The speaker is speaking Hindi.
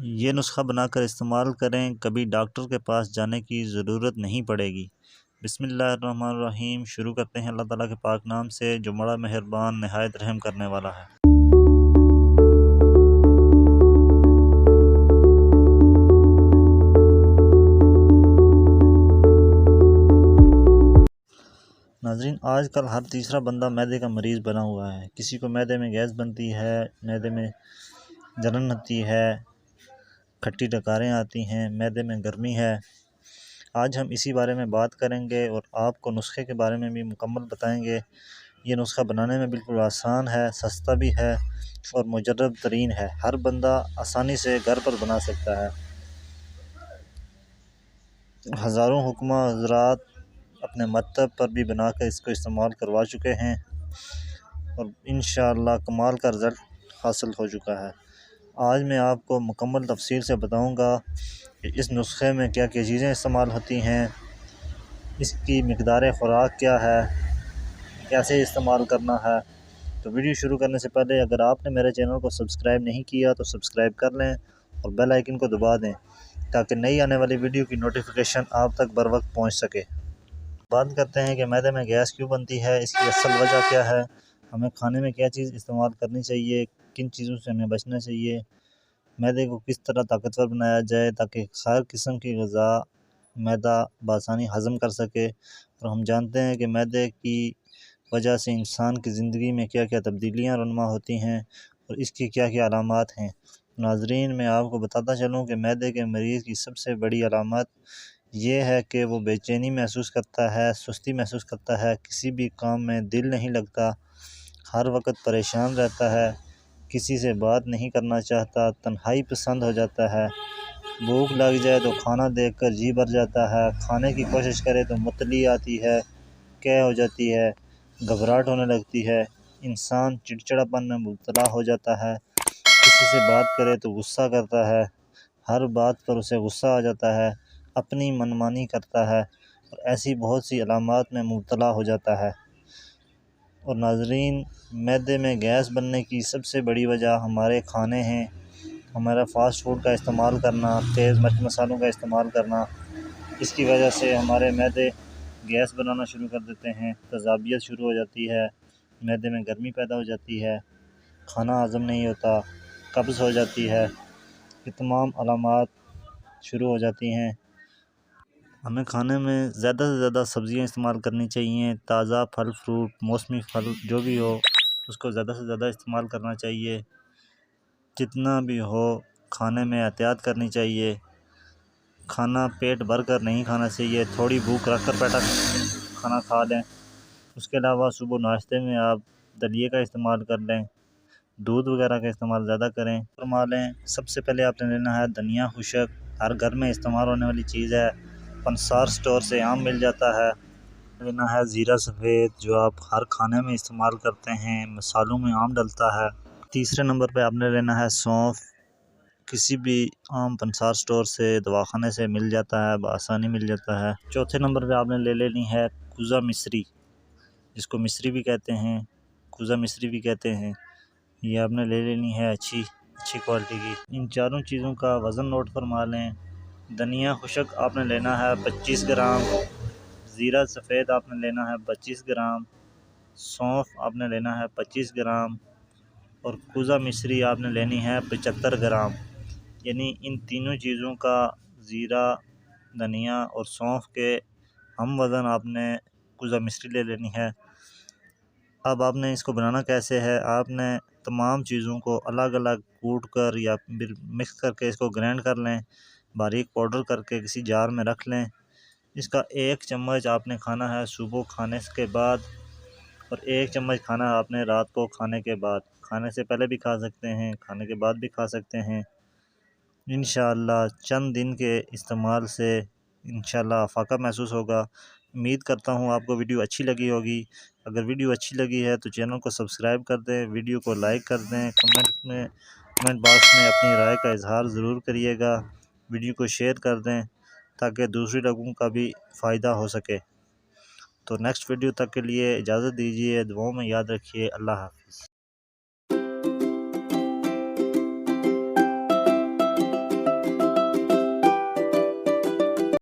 ये नुस्खा बनाकर इस्तेमाल करें, कभी डॉक्टर के पास जाने की ज़रूरत नहीं पड़ेगी। बिस्मिल्लाहिर्रहमानिर्रहीम। शुरू करते हैं अल्लाह ताला के पाक नाम से जो बड़ा मेहरबान नहायत रहम करने वाला है। नाज़रीन, आजकल हर तीसरा बंदा मैदे का मरीज़ बना हुआ है। किसी को मैदे में गैस बनती है, मैदे में जलन होती है, खट्टी डकारें आती हैं, मैदे में गर्मी है। आज हम इसी बारे में बात करेंगे और आपको नुस्खे के बारे में भी मुकम्मल बताएंगे। ये नुस्खा बनाने में बिल्कुल आसान है, सस्ता भी है और मुजर्रब तरीन है। हर बंदा आसानी से घर पर बना सकता है। हज़ारों हुक्मा हज़रात अपने मकतब पर भी बनाकर इसको इस्तेमाल करवा चुके हैं और इंशाअल्लाह कमाल का रिज़ल्ट हासिल हो चुका है। आज मैं आपको मुकम्मल तफसील से बताऊंगा कि इस नुस्खे में क्या क्या चीज़ें इस्तेमाल होती हैं, इसकी मिक़दार ख़ुराक क्या है, कैसे इस्तेमाल करना है। तो वीडियो शुरू करने से पहले अगर आपने मेरे चैनल को सब्सक्राइब नहीं किया तो सब्सक्राइब कर लें और बेल आइकन को दबा दें ताकि नई आने वाली वीडियो की नोटिफिकेशन आप तक बर वक्त पहुँच सके। बात करते हैं कि मैदे में गैस क्यों बनती है, इसकी असल वजह क्या है, हमें खाने में क्या चीज़ इस्तेमाल करनी चाहिए, किन चीज़ों से हमें बचना चाहिए, मैदे को किस तरह ताकतवर बनाया जाए ताकि हर किस्म की ग़िज़ा मैदा बआसानी हज़म कर सके। और हम जानते हैं कि मैदे की वजह से इंसान की ज़िंदगी में क्या क्या तब्दीलियाँ रुनमा होती हैं और इसकी क्या क्या अलामात हैं। नाज़रीन, मैं आपको बताता चलूँ कि मैदे के मरीज़ की सबसे बड़ी अलामत ये है कि वो बेचैनी महसूस करता है, सुस्ती महसूस करता है, किसी भी काम में दिल नहीं लगता, हर वक्त परेशान रहता है, किसी से बात नहीं करना चाहता, तन्हाई पसंद हो जाता है, भूख लग जाए तो खाना देखकर जी भर जाता है, खाने की कोशिश करे तो मतली आती है, कै हो जाती है, घबराहट होने लगती है, इंसान चिड़चिड़ापन में मुब्तला हो जाता है, किसी से बात करे तो गुस्सा करता है, हर बात पर उसे गुस्सा आ जाता है, अपनी मनमानी करता है और ऐसी बहुत सी अलामात में मुब्तला हो जाता है। और नाज़रीन, मैदे में गैस बनने की सबसे बड़ी वजह हमारे खाने हैं, हमारा फ़ास्ट फूड का इस्तेमाल करना, तेज़ मिर्च मसालों का इस्तेमाल करना। इसकी वजह से हमारे मैदे गैस बनाना शुरू कर देते हैं, तेज़ाबियत शुरू हो जाती है, मैदे में गर्मी पैदा हो जाती है, खाना हज़म नहीं होता, कब्ज़ हो जाती है, ये तमाम अलामात शुरू हो जाती हैं। हमें खाने में ज़्यादा से ज़्यादा सब्ज़ियाँ इस्तेमाल करनी चाहिए, ताज़ा फल फ्रूट, मौसमी फल जो भी हो उसको ज़्यादा से ज़्यादा इस्तेमाल करना चाहिए। जितना भी हो खाने में एहतियात करनी चाहिए, खाना पेट भर कर नहीं खाना चाहिए, थोड़ी भूख रख कर पेटा खाना खा लें। उसके अलावा सुबह नाश्ते में आप दलिए का इस्तेमाल कर लें, दूध वगैरह का इस्तेमाल ज़्यादा करें, फरमा लें। सबसे पहले आपने लेना है धनिया खुशक, हर घर में इस्तेमाल होने वाली चीज़ है, पंसार स्टोर से आम मिल जाता है। लेना है ज़ीरा सफ़ेद जो आप हर खाने में इस्तेमाल करते हैं, मसालों में आम डलता है। तीसरे नंबर पे आपने लेना है सौंफ, किसी भी आम पंसार स्टोर से दवाखाने से मिल जाता है, बआसानी मिल जाता है। चौथे नंबर पे आपने ले लेनी है कुज़ा मिस्री, जिसको मिस्री भी कहते हैं, कुज़ा मिस्री भी कहते हैं। ये आपने ले लेनी है अच्छी क्वालिटी की। इन चारों चीज़ों का वज़न नोट फरमा लें। धनिया खुशक आपने लेना है 25 ग्राम, ज़ीरा सफ़ेद आपने लेना है 25 ग्राम, सौंफ आपने लेना है 25 ग्राम और कुज़ा मिस्री आपने लेनी है 75 ग्राम। यानी इन तीनों चीज़ों का, ज़ीरा, धनिया और सौंफ के हम वज़न आपने कुज़ा मिस्री ले लेनी है। अब आपने इसको बनाना कैसे है, आपने तमाम चीज़ों को अलग अलग कूट कर या फिर मिक्स करके इसको ग्राइंड कर लें, बारीक पाउडर करके किसी जार में रख लें। इसका 1 चम्मच आपने खाना है सुबह खाने के बाद और 1 चम्मच खाना आपने रात को खाने के बाद। खाने से पहले भी खा सकते हैं, खाने के बाद भी खा सकते हैं। इंशाअल्लाह चंद दिन के इस्तेमाल से इंशाअल्लाह फ़ाक़ा महसूस होगा। उम्मीद करता हूँ आपको वीडियो अच्छी लगी होगी। अगर वीडियो अच्छी लगी है तो चैनल को सब्सक्राइब कर दें, वीडियो को लाइक कर दें, कमेंट बॉक्स में अपनी राय का इज़हार ज़रूर करिएगा, वीडियो को शेयर कर दें ताकि दूसरे लोगों का भी फ़ायदा हो सके। तो नेक्स्ट वीडियो तक के लिए इजाज़त दीजिए, दुआओं में याद रखिए। अल्लाह हाफ़िज़।